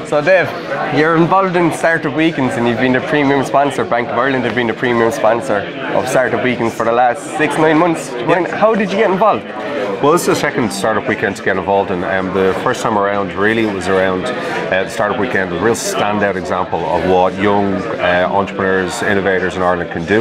So Dave, you're involved in Startup Weekends and you've been the premium sponsor. Bank of Ireland have been the premium sponsor of Startup Weekends for the last 6-9 months. How did you get involved? Well, this is the second Startup Weekend to get involved in. The first time around really was around the Startup Weekend, a real standout example of what young entrepreneurs, innovators in Ireland can do.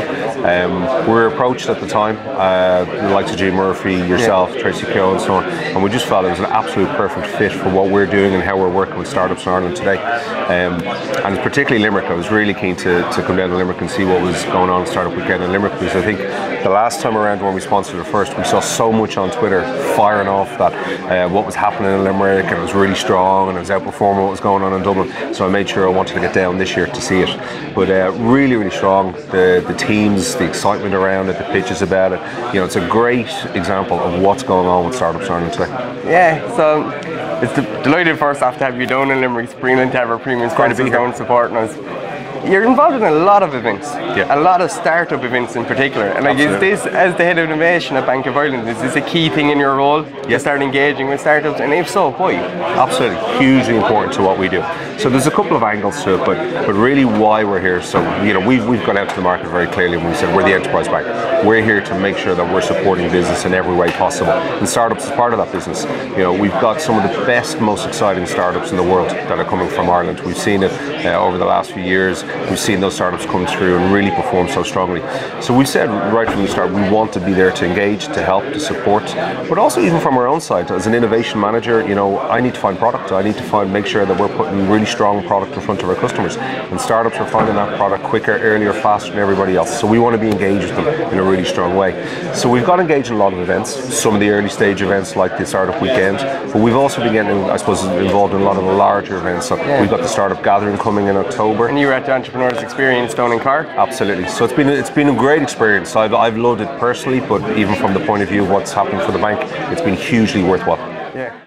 We were approached at the time, the likes of G. Murphy, yourself, Tracy Keogh and so on, and we just felt it was an absolute perfect fit for what we're doing and how we're working with startups in Ireland today. And particularly Limerick, I was really keen to come down to Limerick and see what was going on at Startup Weekend in Limerick, because I think the last time around when we sponsored it first, we saw so much on Twitter firing off that what was happening in Limerick, and it was really strong and it was outperforming what was going on in Dublin. So I made sure I wanted to get down this year to see it. But really, really strong. The teams, the excitement around it, the pitches about it. You know, it's a great example of what's going on with startups in Ireland today. Yeah, so it's delighted first off to have you down in Limerick. It's brilliant to have our premium sponsors down supporting us. You're involved in a lot of events, a lot of startup events in particular. And like, is this, as the head of innovation at Bank of Ireland, is this a key thing in your role? You start engaging with startups, and if so, why? Absolutely, hugely important to what we do. So there's a couple of angles to it, but really why we're here. So we've gone out to the market very clearly when we said we're the enterprise bank. We're here to make sure that we're supporting business in every way possible, and startups is part of that business. We've got some of the best, most exciting startups in the world that are coming from Ireland. We've seen it over the last few years. We've seen those startups come through and really perform so strongly. So we said right from the start, we want to be there to engage, to help, to support, but also even from our own side, as an innovation manager, I need to find product. I need to make sure that we're putting really strong product in front of our customers. And startups are finding that product quicker, earlier, faster than everybody else. So we want to be engaged with them in a really strong way. So we've got engaged in a lot of events, some of the early stage events like the Startup Weekend, but we've also been getting, I suppose, involved in a lot of the larger events. So we've got the Startup Gathering coming in October. And you were at the Entrepreneurs Experience down in Cork? Absolutely. So it's been a great experience. I've loved it personally, but even from the point of view of what's happening for the bank, it's been hugely worthwhile. Yeah.